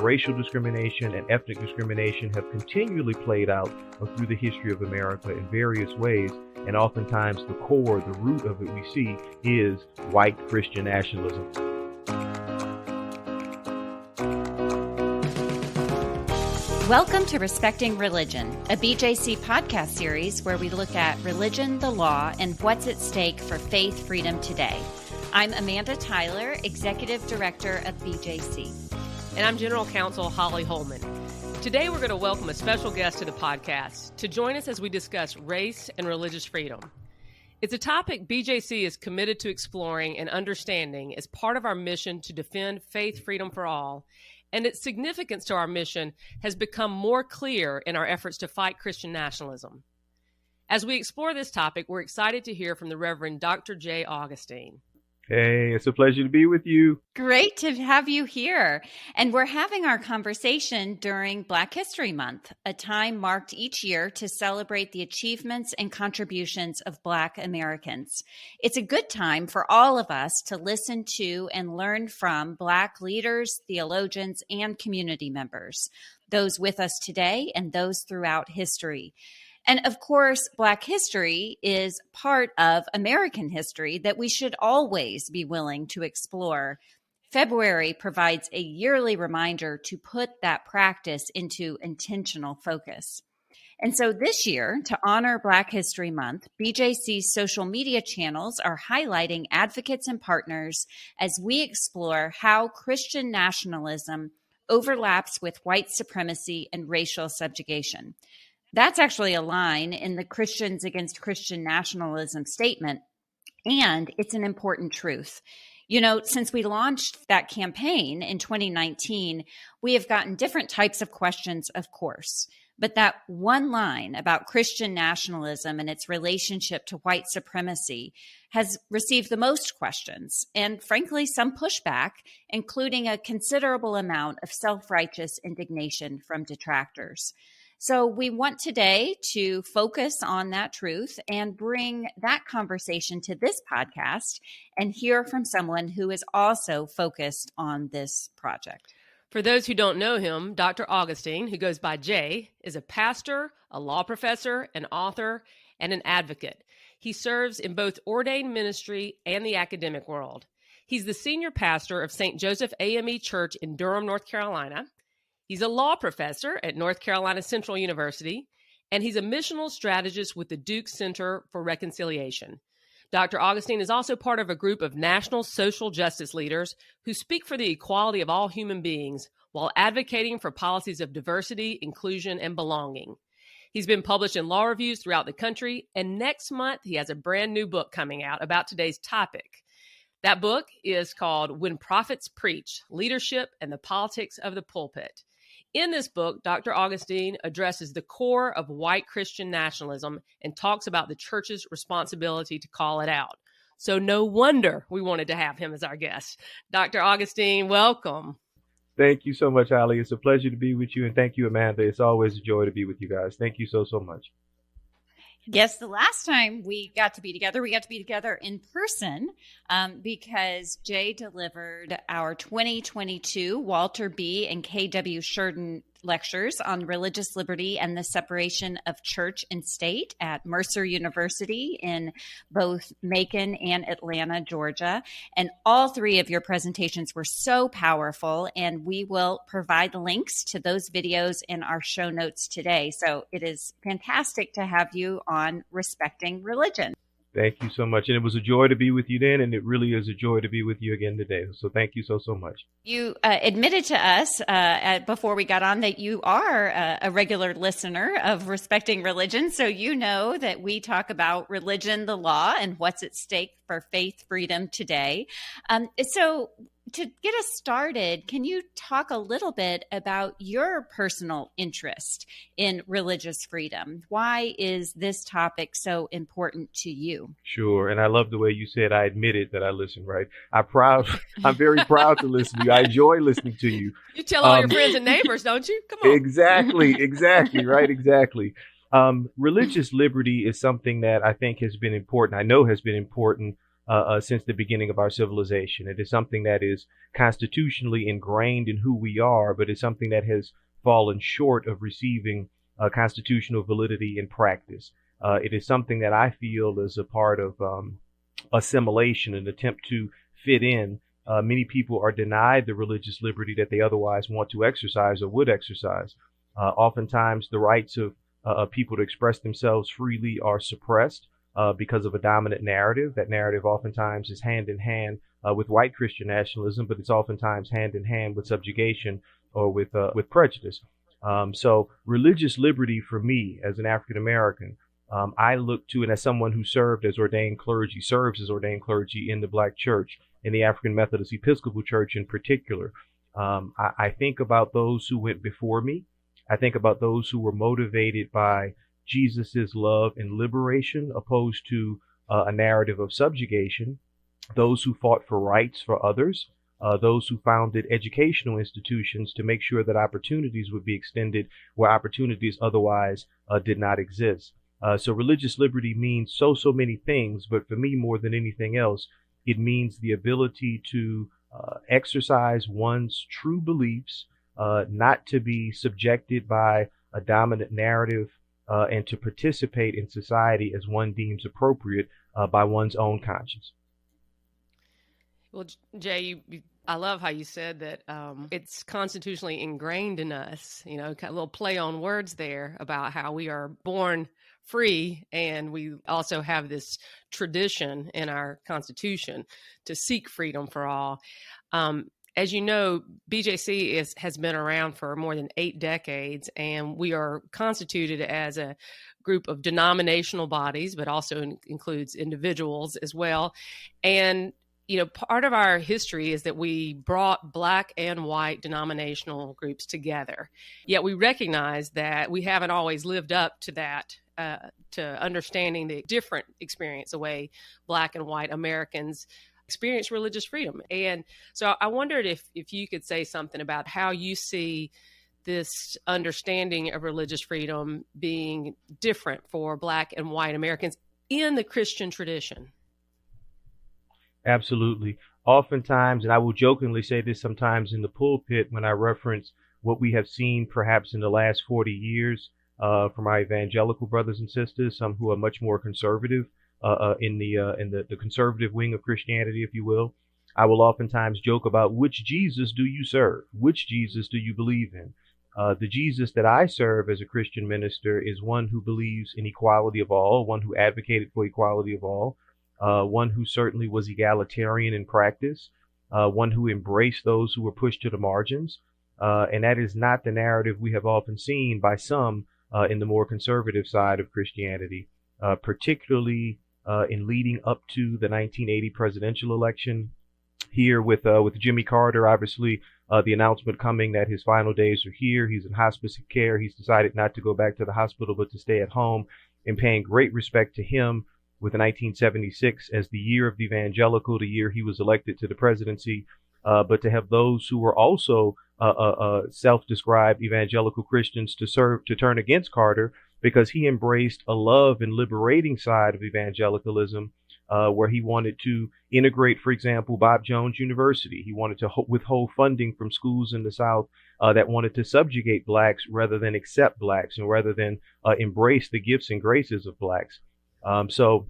racial discrimination and ethnic discrimination have continually played out through the history of America in various ways. And oftentimes the core, the root of it we see is white Christian nationalism. Welcome to Respecting Religion, a BJC podcast series where we look at religion, the law, and what's at stake for faith freedom today. I'm Amanda Tyler, Executive Director of BJC. And I'm General Counsel Holly Holman. Today we're going to welcome a special guest to the podcast to join us as we discuss race and religious freedom. It's a topic BJC is committed to exploring and understanding as part of our mission to defend faith freedom for all, and its significance to our mission has become more clear in our efforts to fight Christian nationalism. As we explore this topic, we're excited to hear from the Reverend Dr. J. Augustine. Hey, it's a pleasure to be with you. Great to have you here. And we're having our conversation during Black History Month, a time marked each year to celebrate the achievements and contributions of Black Americans. It's a good time for all of us to listen to and learn from Black leaders, theologians, and community members, those with us today and those throughout history. And of course, Black history is part of American history that we should always be willing to explore. February provides a yearly reminder to put that practice into intentional focus. And so this year, to honor Black History Month, BJC's social media channels are highlighting advocates and partners as we explore how Christian nationalism overlaps with white supremacy and racial subjugation. That's actually a line in the Christians Against Christian Nationalism statement, and it's an important truth. You know, since we launched that campaign in 2019, we have gotten different types of questions, of course, but that one line about Christian nationalism and its relationship to white supremacy has received the most questions and, frankly, some pushback, including a considerable amount of self-righteous indignation from detractors. So we want today to focus on that truth and bring that conversation to this podcast and hear from someone who is also focused on this project. For those who don't know him, Dr. Augustine, who goes by Jay, is a pastor, a law professor, an author, and an advocate. He serves in both ordained ministry and the academic world. He's the senior pastor of St. Joseph AME Church in Durham, North Carolina. He's a law professor at North Carolina Central University, and he's a missional strategist with the Duke Center for Reconciliation. Dr. Augustine is also part of a group of national social justice leaders who speak for the equality of all human beings while advocating for policies of diversity, inclusion, and belonging. He's been published in law reviews throughout the country, and next month he has a brand new book coming out about today's topic. That book is called When Prophets Preach: Leadership and the Politics of the Pulpit. In this book, Dr. Augustine addresses the core of white Christian nationalism and talks about the church's responsibility to call it out. So no wonder we wanted to have him as our guest. Dr. Augustine, welcome. Thank you so much, Holly. It's a pleasure to be with you. And thank you, Amanda. It's always a joy to be with you guys. Thank you so much. Yes, the last time we got to be together in person because Jay delivered our 2022 Walter B. and K.W. Sheridan lectures on religious liberty and the separation of church and state at Mercer University in both Macon and Atlanta, Georgia. And all three of your presentations were so powerful, and we will provide links to those videos in our show notes today. So it is fantastic to have you on Respecting Religion. Thank you so much. And it was a joy to be with you then, and it really is a joy to be with you again today. So thank you so much. You admitted to us before we got on that you are a regular listener of Respecting Religion. So you know that we talk about religion, the law, and what's at stake for faith freedom today. So to get us started, can you talk a little bit about your personal interest in religious freedom? Why is this topic so important to you? Sure. And I love the way you said, I admitted that I listen, right? I'm very proud to listen to you. I enjoy listening to you. You tell all your friends and neighbors, don't you? Come on. Exactly, right, exactly. Religious liberty is something that I think has been important. I know has been important since the beginning of our civilization. It is something that is constitutionally ingrained in who we are, but it's something that has fallen short of receiving constitutional validity in practice. It is something that I feel is a part of assimilation, an attempt to fit in. Many people are denied the religious liberty that they otherwise want to exercise or would exercise. Oftentimes, the rights of people to express themselves freely are suppressed because of a dominant narrative. That narrative oftentimes is hand in hand with white Christian nationalism, but it's oftentimes hand in hand with subjugation or with prejudice. So religious liberty for me as an African American, I look to, and as someone who serves as ordained clergy in the Black church, in the African Methodist Episcopal Church in particular, I think about those who went before me. I think about those who were motivated by Jesus's love and liberation, opposed to a narrative of subjugation. Those who fought for rights for others. Those who founded educational institutions to make sure that opportunities would be extended where opportunities otherwise did not exist. So religious liberty means so many things, but for me, more than anything else, it means the ability to exercise one's true beliefs, not to be subjected by a dominant narrative, and to participate in society as one deems appropriate by one's own conscience. Well, Jay, I love how you said that it's constitutionally ingrained in us, you know, kind of a little play on words there about how we are born free, and we also have this tradition in our Constitution to seek freedom for all. As you know, BJC has been around for more than 8 decades, and we are constituted as a group of denominational bodies, but also includes individuals as well. And you know, part of our history is that we brought Black and white denominational groups together. Yet we recognize that we haven't always lived up to that, to understanding the different experience, the way Black and white Americans experience religious freedom. And so I wondered if you could say something about how you see this understanding of religious freedom being different for Black and white Americans in the Christian tradition. Absolutely. Oftentimes, and I will jokingly say this sometimes in the pulpit when I reference what we have seen perhaps in the last 40 years from our evangelical brothers and sisters, some who are much more conservative in the conservative wing of Christianity, if you will. I will oftentimes joke about, which Jesus do you serve? Which Jesus do you believe in? The Jesus that I serve as a Christian minister is one who believes in equality of all, one who advocated for equality of all, one who certainly was egalitarian in practice, one who embraced those who were pushed to the margins. And that is not the narrative we have often seen by some in the more conservative side of Christianity, particularly in leading up to the 1980 presidential election. Here with Jimmy Carter, obviously, the announcement coming that his final days are here. He's in hospice care. He's decided not to go back to the hospital, but to stay at home, and paying great respect to him with 1976 as the year of the evangelical, the year he was elected to the presidency, but to have those who were also self-described evangelical Christians to turn against Carter because he embraced a love and liberating side of evangelicalism, where he wanted to integrate, for example, Bob Jones University. He wanted to withhold funding from schools in the South that wanted to subjugate Blacks rather than accept Blacks, and rather than embrace the gifts and graces of Blacks. So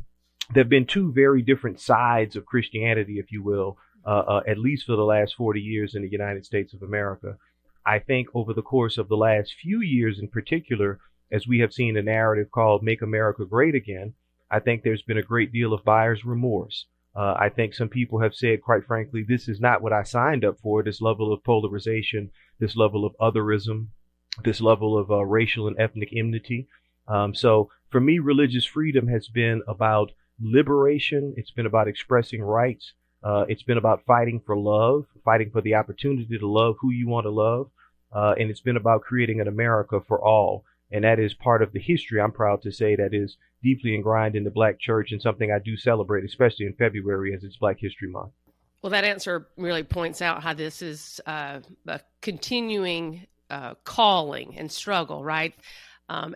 there have been two very different sides of Christianity, if you will, at least for the last 40 years in the United States of America. I think over the course of the last few years in particular, as we have seen a narrative called Make America Great Again, I think there's been a great deal of buyer's remorse. I think some people have said, quite frankly, this is not what I signed up for, this level of polarization, this level of otherism, this level of racial and ethnic enmity. So for me, religious freedom has been about liberation. It's been about expressing rights. It's been about fighting for love, fighting for the opportunity to love who you want to love. And it's been about creating an America for all. And that is part of the history, I'm proud to say, that is deeply ingrained in the Black church, and something I do celebrate, especially in February as it's Black History Month. Well, that answer really points out how this is a continuing calling and struggle, right?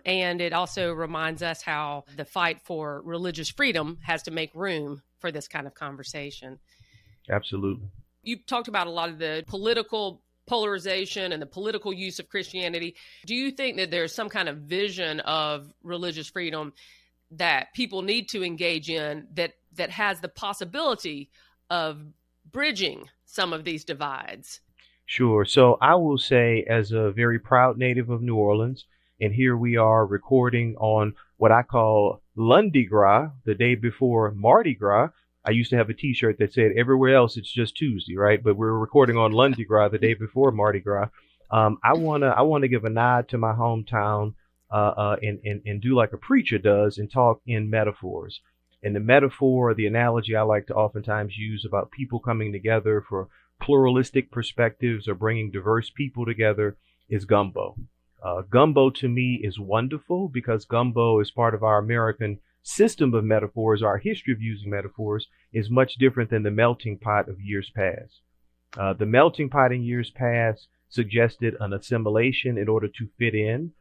And it also reminds us how the fight for religious freedom has to make room for this kind of conversation. Absolutely. You talked about a lot of the political polarization and the political use of Christianity. Do you think that there's some kind of vision of religious freedom that people need to engage in that has the possibility of bridging some of these divides? Sure. So I will say, as a very proud native of New Orleans, and here we are recording on what I call Lundi Gras, the day before Mardi Gras. I used to have a T-shirt that said, everywhere else it's just Tuesday, right? But we're recording on Lundi Gras, the day before Mardi Gras. I wanna give a nod to my hometown, and do like a preacher does and talk in metaphors. And the metaphor, the analogy I like to oftentimes use about people coming together for pluralistic perspectives or bringing diverse people together is gumbo. Gumbo to me is wonderful because gumbo is part of our American system of metaphors. Our history of using metaphors is much different than the melting pot of years past. The melting pot in years past suggested an assimilation in order to fit in.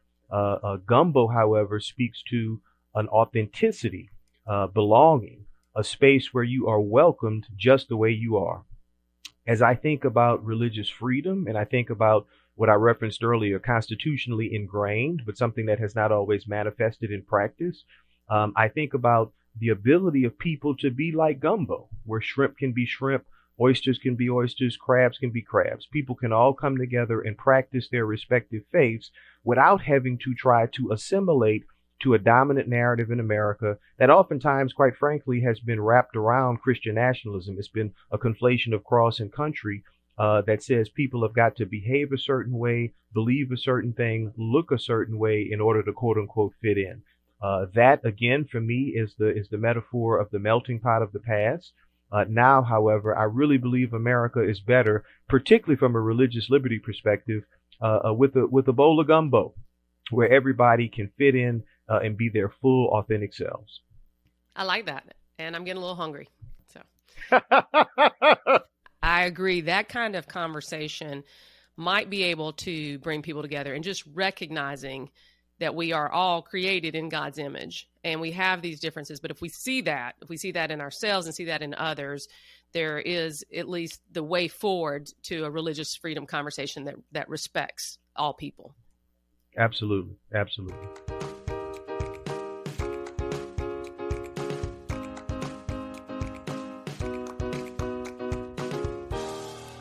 Gumbo, however, speaks to an authenticity, belonging, a space where you are welcomed just the way you are. As I think about religious freedom, and I think about what I referenced earlier, constitutionally ingrained, but something that has not always manifested in practice, I think about the ability of people to be like gumbo, where shrimp can be shrimp, oysters can be oysters, crabs can be crabs. People can all come together and practice their respective faiths without having to try to assimilate to a dominant narrative in America that oftentimes, quite frankly, has been wrapped around Christian nationalism. It's been a conflation of cross and country that says people have got to behave a certain way, believe a certain thing, look a certain way in order to quote unquote fit in. That again, for me, is the metaphor of the melting pot of the past. Now, however, I really believe America is better, particularly from a religious liberty perspective, with a bowl of gumbo, where everybody can fit in and be their full, authentic selves. I like that, and I'm getting a little hungry. So I agree. That kind of conversation might be able to bring people together, and just recognizing that we are all created in God's image and we have these differences. But if we see that in ourselves and see that in others, there is at least the way forward to a religious freedom conversation that respects all people. Absolutely. Absolutely.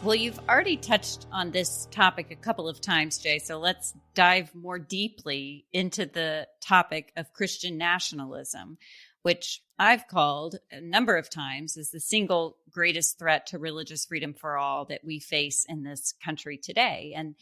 Well, you've already touched on this topic a couple of times, Jay, so let's dive more deeply into the topic of Christian nationalism, which I've called a number of times as the single greatest threat to religious freedom for all that we face in this country today. And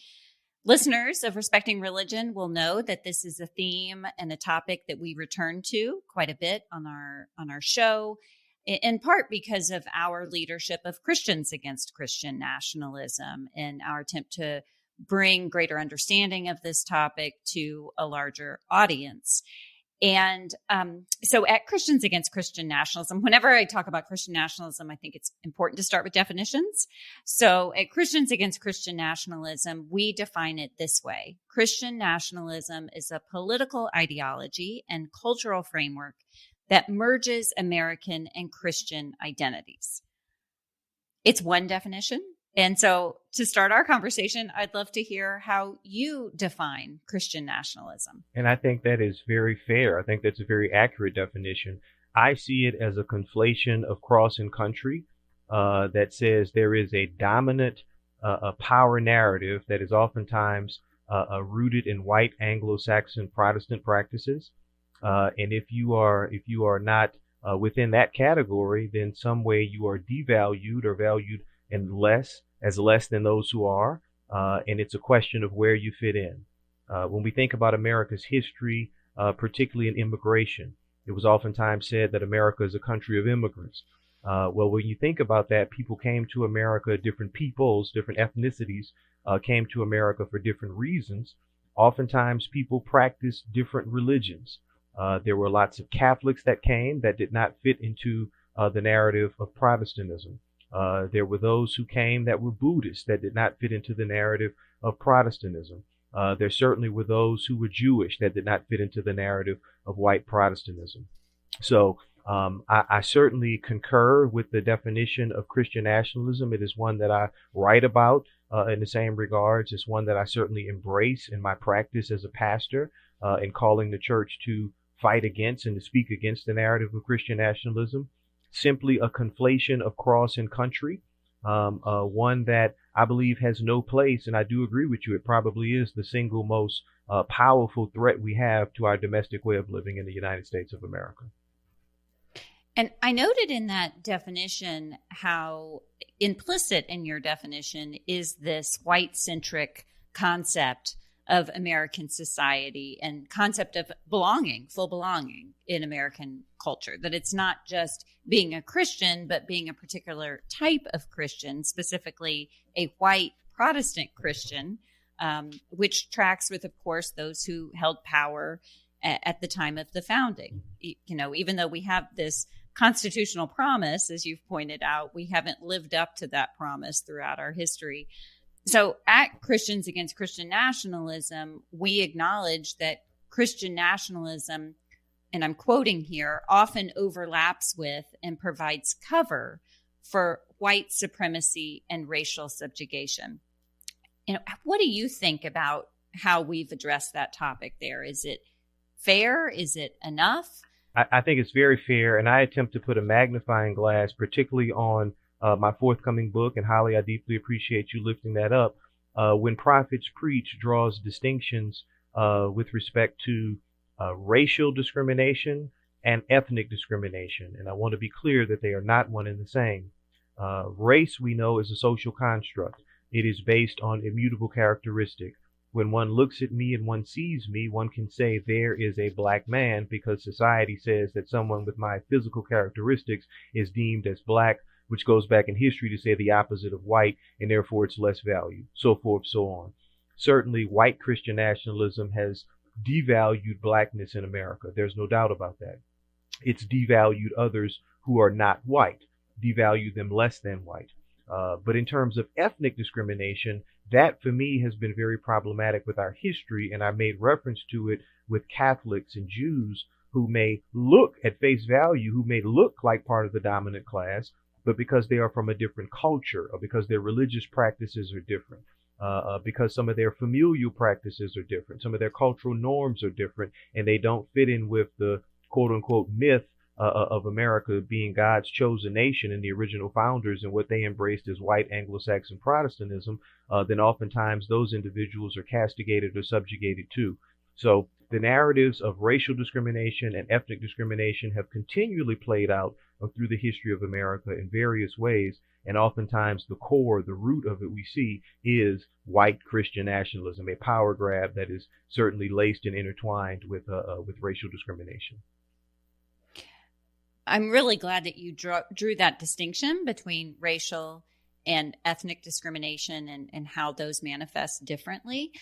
listeners of Respecting Religion will know that this is a theme and a topic that we return to quite a bit on our show, in part because of our leadership of Christians Against Christian Nationalism and our attempt to bring greater understanding of this topic to a larger audience. And so at Christians Against Christian Nationalism, whenever I talk about Christian nationalism, I think it's important to start with definitions. So at Christians Against Christian Nationalism, we define it this way. Christian nationalism is a political ideology and cultural framework that merges American and Christian identities. It's one definition. And so to start our conversation, I'd love to hear how you define Christian nationalism. And I think that is very fair. I think that's a very accurate definition. I see it as a conflation of cross and country that says there is a dominant a power narrative that is oftentimes rooted in white Anglo-Saxon Protestant practices. And if you are not within that category, then some way you are devalued or valued and less than those who are. And it's a question of where you fit in. When we think about America's history, particularly in immigration, it was oftentimes said that America is a country of immigrants. Well, when you think about that, people came to America, different peoples, different ethnicities came to America for different reasons. Oftentimes people practiced different religions. There were lots of Catholics that came that did not fit into the narrative of Protestantism. There were those who came that were Buddhists that did not fit into the narrative of Protestantism. There certainly were those who were Jewish that did not fit into the narrative of white Protestantism. So I certainly concur with the definition of Christian nationalism. It is one that I write about in the same regards. It's one that I certainly embrace in my practice as a pastor in calling the church to fight against and to speak against the narrative of Christian nationalism. Simply a conflation of cross and country, one that I believe has no place. And I do agree with you. It probably is the single most powerful threat we have to our domestic way of living in the United States of America. And I noted in that definition how implicit in your definition is this white-centric concept of American society and concept of belonging, full belonging in American culture, that it's not just being a Christian, but being a particular type of Christian, specifically a white Protestant Christian, which tracks with, of course, those who held power at the time of the founding. You know, even though we have this constitutional promise, as you've pointed out, we haven't lived up to that promise throughout our history. So at Christians Against Christian Nationalism, we acknowledge that Christian nationalism, and I'm quoting here, often overlaps with and provides cover for white supremacy and racial subjugation. You know, what do you think about how we've addressed that topic there? Is it fair? Is it enough? I think it's very fair, and I attempt to put a magnifying glass, particularly on my forthcoming book, and Holly, I deeply appreciate you lifting that up. When Prophets Preach draws distinctions with respect to racial discrimination and ethnic discrimination, and I want to be clear that they are not one and the same. Race, we know, is a social construct. It is based on immutable characteristic. When one looks at me and one sees me, one can say there is a black man because society says that someone with my physical characteristics is deemed as black, which goes back in history to say the opposite of white, and therefore it's less valued, so forth, so on. Certainly, white Christian nationalism has devalued blackness in America. There's no doubt about that. It's devalued others who are not white, devalued them less than white. But in terms of ethnic discrimination, that for me has been very problematic with our history, and I made reference to it with Catholics and Jews who may look at face value, who may look like part of the dominant class, but because they are from a different culture, or because their religious practices are different, because some of their familial practices are different, some of their cultural norms are different, and they don't fit in with the quote-unquote myth of America being God's chosen nation and the original founders and what they embraced as white Anglo-Saxon Protestantism, then oftentimes those individuals are castigated or subjugated too. So the narratives of racial discrimination and ethnic discrimination have continually played out through the history of America in various ways, and oftentimes the core, the root of it we see is white Christian nationalism, a power grab that is certainly laced and intertwined with racial discrimination. I'm really glad that you drew that distinction between racial and ethnic discrimination and how those manifest differently.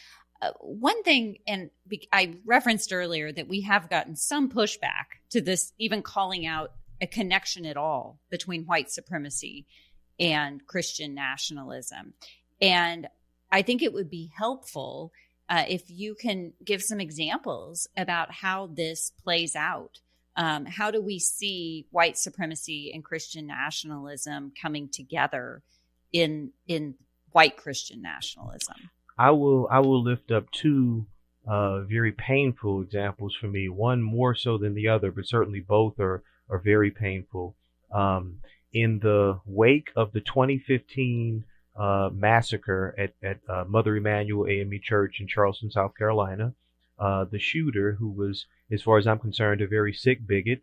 One thing, and I referenced earlier that we have gotten some pushback to this, even calling out a connection at all between white supremacy and Christian nationalism. And I think it would be helpful if you can give some examples about how this plays out. How do we see white supremacy and Christian nationalism coming together in white Christian nationalism? I will lift up two very painful examples for me, one more so than the other, but certainly both are very painful. In the wake of the 2015 massacre at Mother Emanuel AME Church in Charleston, South Carolina, the shooter, who was, as far as I'm concerned, a very sick bigot,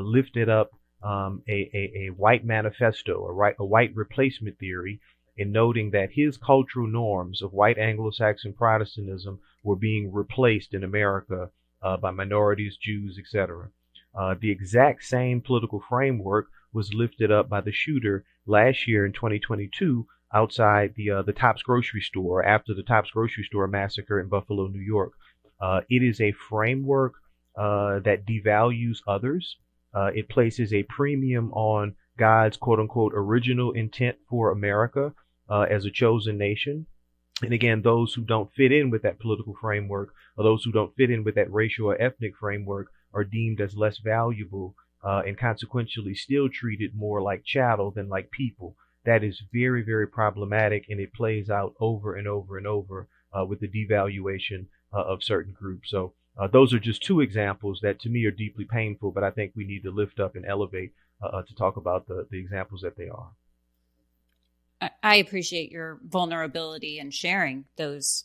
lifted up a white manifesto, a white replacement theory, in noting that his cultural norms of white Anglo-Saxon Protestantism were being replaced in America by minorities, Jews, etc. The exact same political framework was lifted up by the shooter last year in 2022 outside the Tops grocery store after the Tops grocery store massacre in Buffalo, New York. It is a framework that devalues others. It places a premium on God's quote unquote original intent for America as a chosen nation. And again, those who don't fit in with that political framework, or those who don't fit in with that racial or ethnic framework, are deemed as less valuable, and consequentially still treated more like chattel than like people. That is very, very problematic, and it plays out over and over and over with the devaluation of certain groups. So those are just two examples that to me are deeply painful, but I think we need to lift up and elevate to talk about the examples that they are. I appreciate your vulnerability and sharing those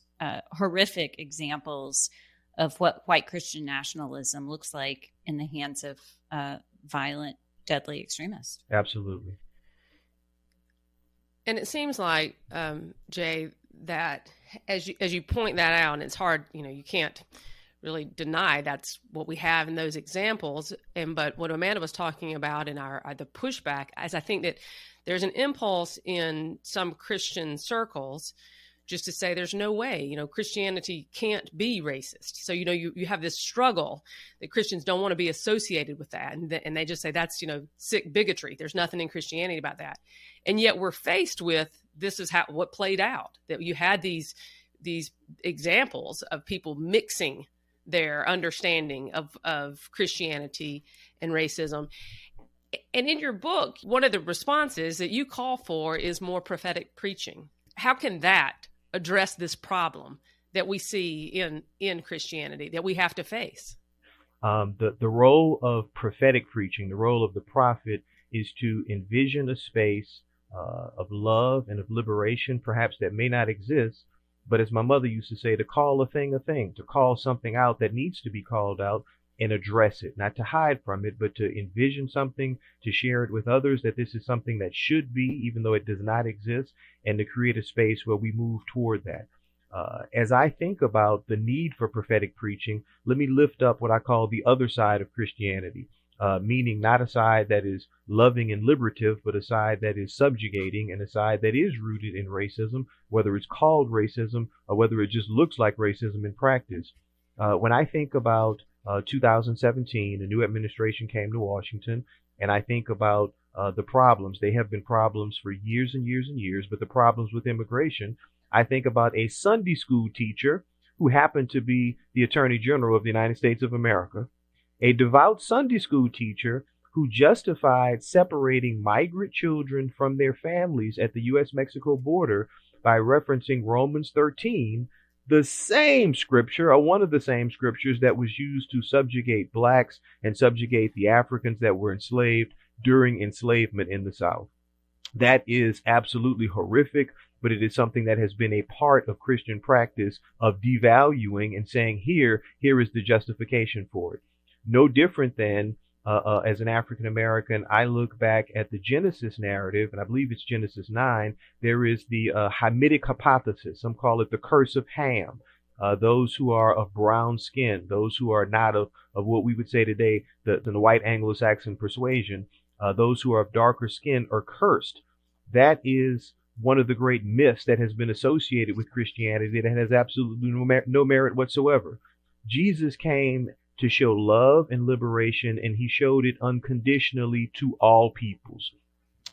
horrific examples of what white Christian nationalism looks like in the hands of violent, deadly extremists. Absolutely. And it seems like, Jay, that as you point that out, and it's hard, you can't really deny that's what we have in those examples. But what Amanda was talking about in the pushback is I think that there's an impulse in some Christian circles just to say there's no way, Christianity can't be racist. So, you have this struggle that Christians don't want to be associated with that. And they just say that's, sick bigotry. There's nothing in Christianity about that. And yet we're faced with, this is what played out, that you had these examples of people mixing their understanding of Christianity and racism. And in your book, one of the responses that you call for is more prophetic preaching. How can that address this problem that we see in Christianity that we have to face? The role of prophetic preaching, the role of the prophet, is to envision a space of love and of liberation, perhaps that may not exist, but as my mother used to say, to call a thing, to call something out that needs to be called out and address it, not to hide from it, but to envision something, to share it with others, that this is something that should be, even though it does not exist, and to create a space where we move toward that. As I think about the need for prophetic preaching, let me lift up what I call the other side of Christianity, meaning not a side that is loving and liberative, but a side that is subjugating and a side that is rooted in racism, whether it's called racism or whether it just looks like racism in practice. When I think about 2017, a new administration came to Washington, and I think about the problems. They have been problems for years and years and years, but the problems with immigration, I think about a Sunday school teacher who happened to be the Attorney General of the United States of America, a devout Sunday school teacher who justified separating migrant children from their families at the U.S.-Mexico border by referencing Romans 13, the same scripture, or one of the same scriptures that was used to subjugate blacks and subjugate the Africans that were enslaved during enslavement in the South. That is absolutely horrific, but it is something that has been a part of Christian practice of devaluing and saying, here is the justification for it. No different than as an African American, I look back at the Genesis narrative, and I believe it's Genesis 9. There is the Hamitic hypothesis. Some call it the curse of Ham. Those who are of brown skin, those who are not of what we would say today, the white Anglo-Saxon persuasion, those who are of darker skin are cursed. That is one of the great myths that has been associated with Christianity that has absolutely no merit whatsoever. Jesus came to show love and liberation, and he showed it unconditionally to all peoples.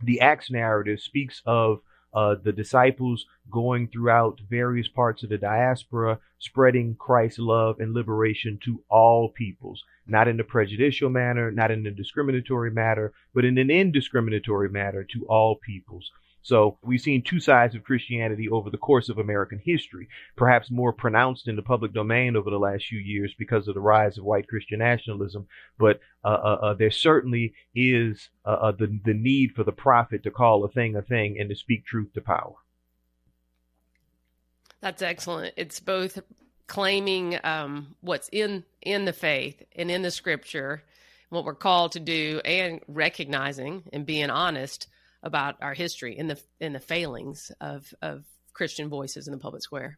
The Acts narrative speaks of the disciples going throughout various parts of the diaspora, spreading Christ's love and liberation to all peoples, not in a prejudicial manner, not in a discriminatory manner, but in an indiscriminatory manner to all peoples. So we've seen two sides of Christianity over the course of American history, perhaps more pronounced in the public domain over the last few years because of the rise of white Christian nationalism. But there certainly is the need for the prophet to call a thing and to speak truth to power. That's excellent. It's both claiming what's in the faith and in the scripture, what we're called to do, and recognizing and being honest about our history and the failings of Christian voices in the public square.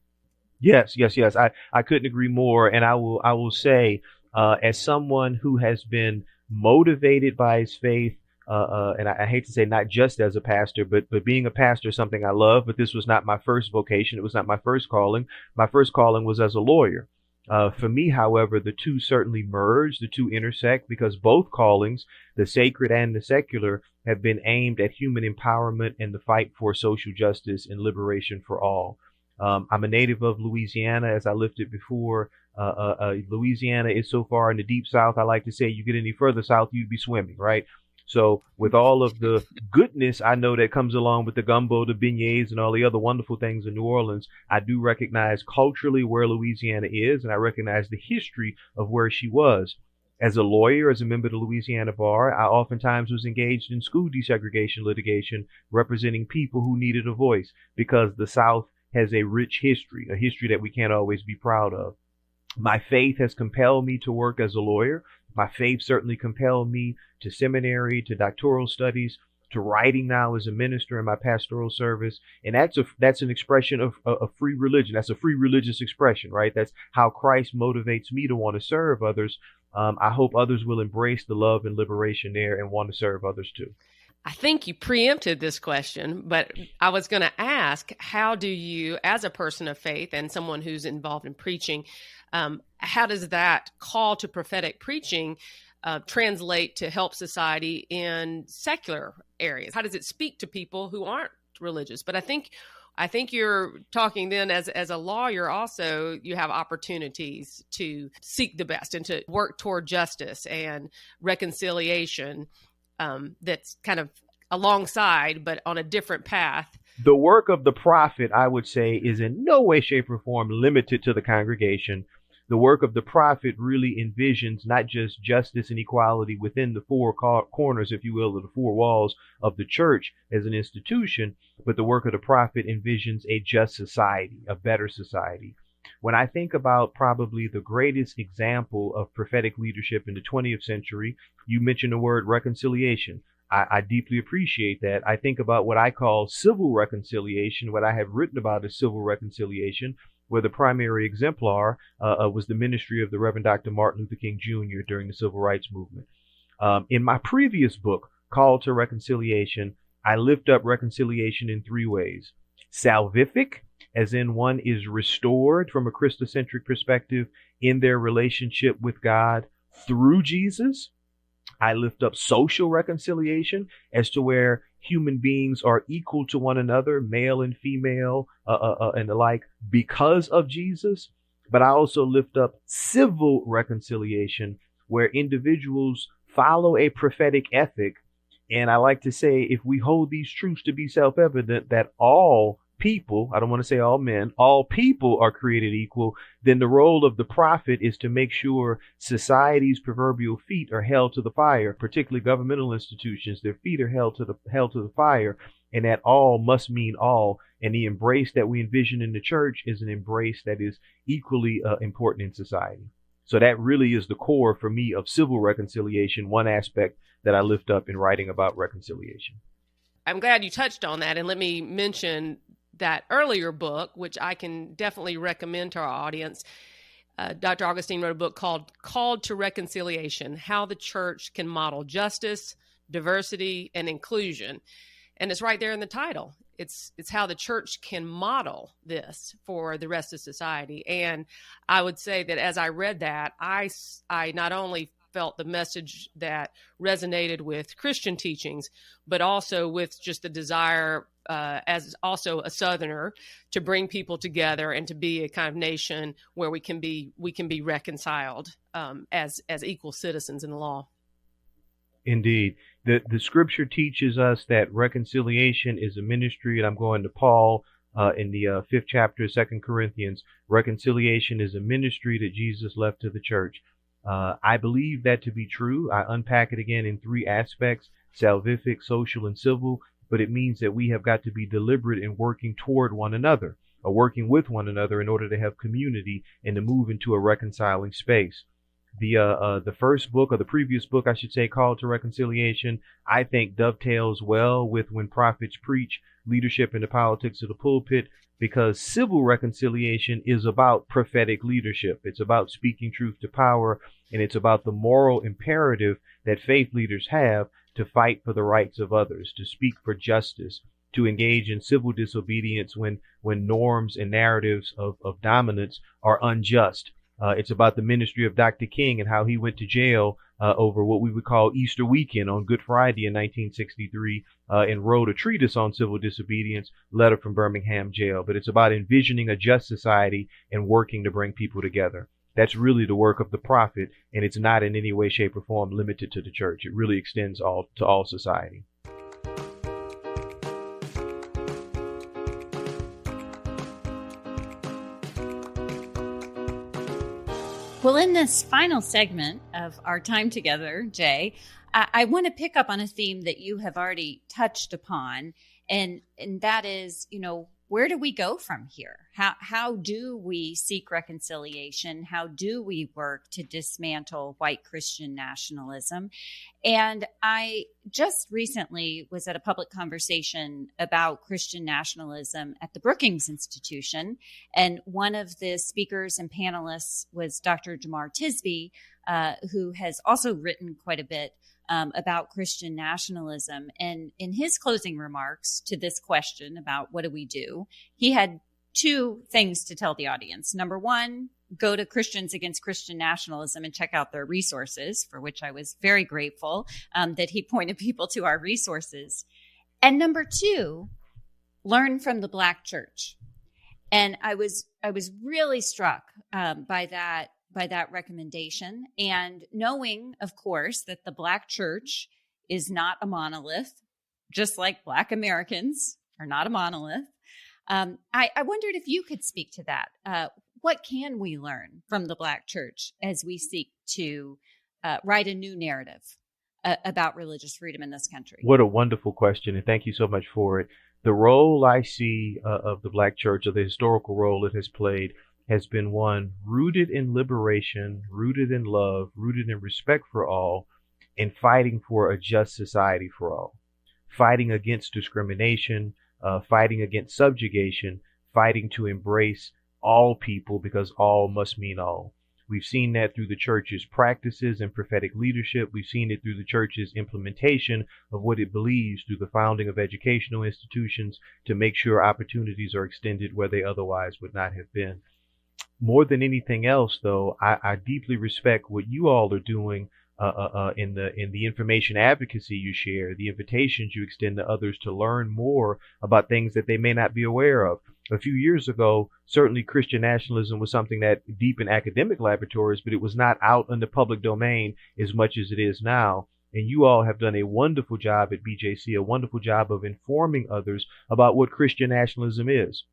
Yes. I couldn't agree more. And I will say, as someone who has been motivated by his faith, and I hate to say not just as a pastor, but being a pastor is something I love, but this was not my first vocation. It was not my first calling. My first calling was as a lawyer. For me, however, the two certainly merge, the two intersect, because both callings, the sacred and the secular, have been aimed at human empowerment and the fight for social justice and liberation for all. I'm a native of Louisiana, as I lifted before. Louisiana is so far in the deep South. I like to say you get any further south, you'd be swimming, right? So with all of the goodness I know that comes along with the gumbo, the beignets, and all the other wonderful things in New Orleans, I do recognize culturally where Louisiana is, and I recognize the history of where she was. As a lawyer, as a member of the Louisiana Bar, I oftentimes was engaged in school desegregation litigation, representing people who needed a voice, because the South has a rich history, a history that we can't always be proud of. My faith has compelled me to work as a lawyer. My faith certainly compelled me to seminary, to doctoral studies, to writing now as a minister in my pastoral service. And that's an expression of a free religion. That's a free religious expression, right? That's how Christ motivates me to want to serve others. I hope others will embrace the love and liberation there and want to serve others too. I think you preempted this question, but I was going to ask, how do you, as a person of faith and someone who's involved in preaching, how does that call to prophetic preaching translate to help society in secular areas? How does it speak to people who aren't religious? But I think you're talking then as a lawyer also, you have opportunities to seek the best and to work toward justice and reconciliation. That's kind of alongside, but on a different path. The work of the prophet, I would say, is in no way, shape, or form limited to the congregation. The work of the prophet really envisions not just justice and equality within the four corners, if you will, of the four walls of the church as an institution, but the work of the prophet envisions a just society, a better society. When I think about probably the greatest example of prophetic leadership in the 20th century, you mentioned the word reconciliation. I deeply appreciate that. I think about what I call civil reconciliation, what I have written about as civil reconciliation, where the primary exemplar was the ministry of the Reverend Dr. Martin Luther King Jr. during the Civil Rights Movement. In my previous book, Call to Reconciliation, I lift up reconciliation in three ways. Salvific, as in one is restored from a Christocentric perspective in their relationship with God through Jesus. I lift up social reconciliation as to where human beings are equal to one another, male and female, and the like, because of Jesus. But I also lift up civil reconciliation, where individuals follow a prophetic ethic. And I like to say, if we hold these truths to be self-evident, that all people, I don't want to say all men, all people are created equal, then the role of the prophet is to make sure society's proverbial feet are held to the fire, particularly governmental institutions. Their feet are held to the fire, and that all must mean all. And the embrace that we envision in the church is an embrace that is equally important in society. So that really is the core for me of civil reconciliation, one aspect that I lift up in writing about reconciliation. I'm glad you touched on that. And let me mention that earlier book, which I can definitely recommend to our audience. Dr. Augustine wrote a book called Called to Reconciliation, How the Church Can Model Justice, Diversity, and Inclusion. And it's right there in the title. It's how the church can model this for the rest of society. And I would say that as I read that, I not only felt the message that resonated with Christian teachings, but also with just the desire as also a Southerner to bring people together and to be a kind of nation where we can be reconciled as equal citizens in the law. Indeed. The scripture teaches us that reconciliation is a ministry, and I'm going to Paul in the 5th chapter of 2 Corinthians. Reconciliation is a ministry that Jesus left to the church. I believe that to be true. I unpack it again in three aspects: salvific, social, and civil. But it means that we have got to be deliberate in working toward one another, or working with one another, in order to have community and to move into a reconciling space. The first book, or the previous book, I should say, Called to Reconciliation, I think dovetails well with When Prophets Preach, Leadership in the Politics of the Pulpit, because civil reconciliation is about prophetic leadership. It's about speaking truth to power, and it's about the moral imperative that faith leaders have to fight for the rights of others, to speak for justice, to engage in civil disobedience when norms and narratives of dominance are unjust. It's about the ministry of Dr. King and how he went to jail over what we would call Easter weekend on Good Friday in 1963 and wrote a treatise on civil disobedience, Letter from Birmingham Jail. But it's about envisioning a just society and working to bring people together. That's really the work of the prophet, and it's not in any way, shape, or form limited to the church. It really extends to all society. Well, in this final segment of our time together, Jay, I want to pick up on a theme that you have already touched upon, and that is, where do we go from here? How do we seek reconciliation? How do we work to dismantle white Christian nationalism? And I just recently was at a public conversation about Christian nationalism at the Brookings Institution. And one of the speakers and panelists was Dr. Jemar Tisby, who has also written quite a bit about Christian nationalism. And in his closing remarks to this question about what do we do, he had two things to tell the audience. Number one, go to Christians Against Christian Nationalism and check out their resources, for which I was very grateful that he pointed people to our resources. And number two, learn from the Black church. And I was really struck by that recommendation, and knowing, of course, that the Black church is not a monolith, just like Black Americans are not a monolith. I wondered if you could speak to that. What can we learn from the Black church as we seek to write a new narrative about religious freedom in this country? What a wonderful question, and thank you so much for it. The role I see of the Black church, or the historical role it has played, has been one rooted in liberation, rooted in love, rooted in respect for all, and fighting for a just society for all. Fighting against discrimination, fighting against subjugation, fighting to embrace all people, because all must mean all. We've seen that through the church's practices and prophetic leadership. We've seen it through the church's implementation of what it believes through the founding of educational institutions to make sure opportunities are extended where they otherwise would not have been. More than anything else, though, I deeply respect what you all are doing in the information advocacy you share, the invitations you extend to others to learn more about things that they may not be aware of. A few years ago, certainly Christian nationalism was something that deep in academic laboratories, but it was not out in the public domain as much as it is now. And you all have done a wonderful job at BJC, a wonderful job of informing others about what Christian nationalism is.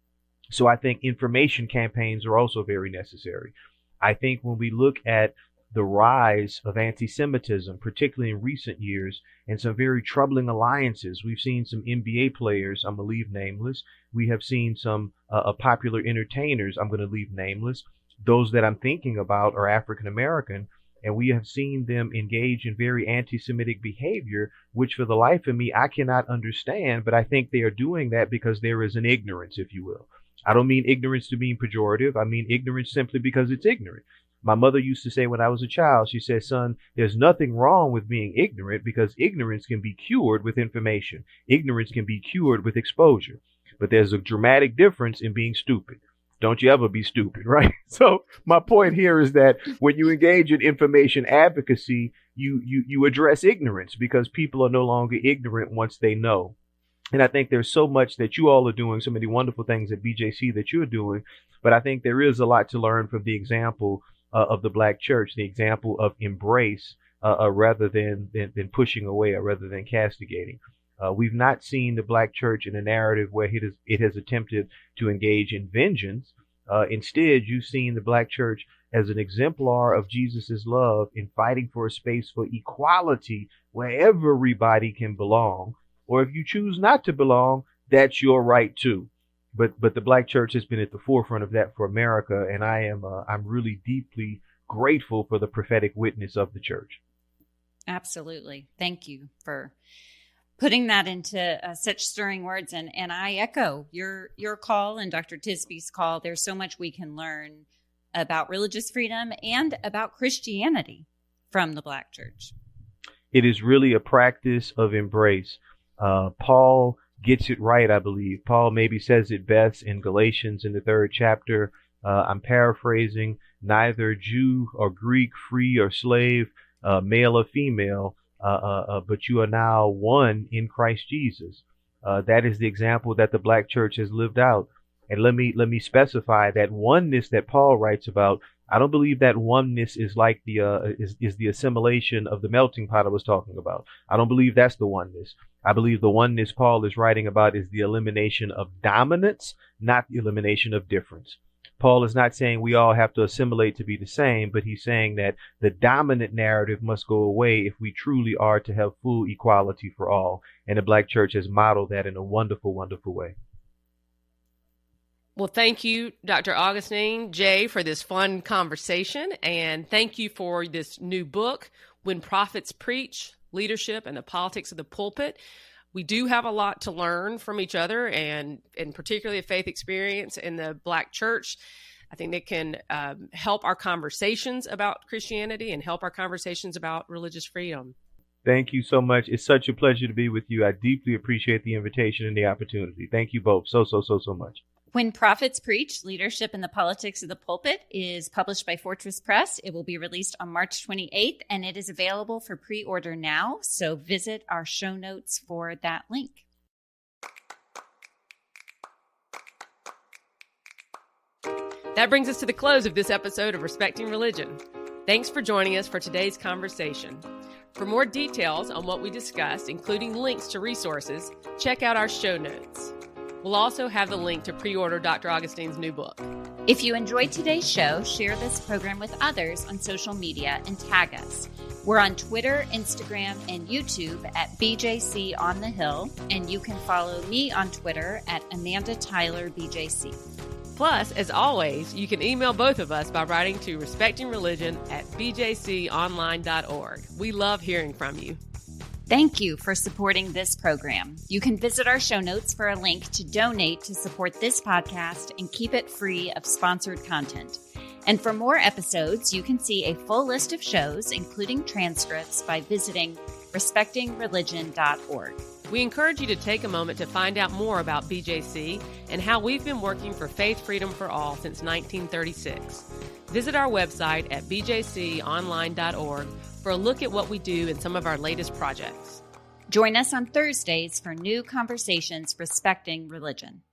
So I think information campaigns are also very necessary. I think when we look at the rise of anti-Semitism, particularly in recent years, and some very troubling alliances. We've seen some NBA players, I'm going to leave nameless. We have seen some popular entertainers, I'm going to leave nameless. Those that I'm thinking about are African American, and we have seen them engage in very anti-Semitic behavior, which for the life of me, I cannot understand, but I think they are doing that because there is an ignorance, if you will. I don't mean ignorance to being pejorative. I mean ignorance simply because it's ignorant. My mother used to say when I was a child, she said, son, there's nothing wrong with being ignorant because ignorance can be cured with information. Ignorance can be cured with exposure. But there's a dramatic difference in being stupid. Don't you ever be stupid, right? So my point here is that when you engage in information advocacy, you address ignorance because people are no longer ignorant once they know. And I think there's so much that you all are doing, so many wonderful things at BJC that you're doing. But I think there is a lot to learn from the example of the Black church, the example of embrace rather than pushing away or rather than castigating. We've not seen the Black church in a narrative where it has attempted to engage in vengeance. Instead, you've seen the Black church as an exemplar of Jesus's love in fighting for a space for equality where everybody can belong. Or if you choose not to belong, that's your right too. But the Black church has been at the forefront of that for America, and I'm really deeply grateful for the prophetic witness of the church. Absolutely. Thank you for putting that into such stirring words. And I echo your call and Dr. Tisby's call. There's so much we can learn about religious freedom and about Christianity from the Black church. It is really a practice of embrace. Paul gets it right, I believe. Paul maybe says it best in Galatians in the 3rd chapter. I'm paraphrasing. Neither Jew or Greek, free or slave, male or female, but you are now one in Christ Jesus. That is the example that the Black church has lived out. And let me specify that oneness that Paul writes about. I don't believe that oneness is like is the assimilation of the melting pot I was talking about. I don't believe that's the oneness. I believe the oneness Paul is writing about is the elimination of dominance, not the elimination of difference. Paul is not saying we all have to assimilate to be the same, but he's saying that the dominant narrative must go away if we truly are to have full equality for all. And the Black church has modeled that in a wonderful, wonderful way. Well, thank you, Dr. Augustine, Jay, for this fun conversation. And thank you for this new book, When Prophets Preach, Leadership and the Politics of the Pulpit. We do have a lot to learn from each other, and particularly a faith experience in the Black church. I think that can help our conversations about Christianity and help our conversations about religious freedom. Thank you so much. It's such a pleasure to be with you. I deeply appreciate the invitation and the opportunity. Thank you both so much. When Prophets Preach, Leadership and the Politics of the Pulpit is published by Fortress Press. It will be released on March 28th, and it is available for pre-order now. So visit our show notes for that link. That brings us to the close of this episode of Respecting Religion. Thanks for joining us for today's conversation. For more details on what we discussed, including links to resources, check out our show notes. We'll also have the link to pre-order Dr. Augustine's new book. If you enjoyed today's show, share this program with others on social media and tag us. We're on Twitter, Instagram, and YouTube at BJC on the Hill, and you can follow me on Twitter at Amanda Tyler BJC. Plus, as always, you can email both of us by writing to respectingreligion@bjconline.org. We love hearing from you. Thank you for supporting this program. You can visit our show notes for a link to donate to support this podcast and keep it free of sponsored content. And for more episodes, you can see a full list of shows, including transcripts, by visiting respectingreligion.org. We encourage you to take a moment to find out more about BJC and how we've been working for faith freedom for all since 1936. Visit our website at bjconline.org for a look at what we do in some of our latest projects. Join us on Thursdays for new conversations respecting religion.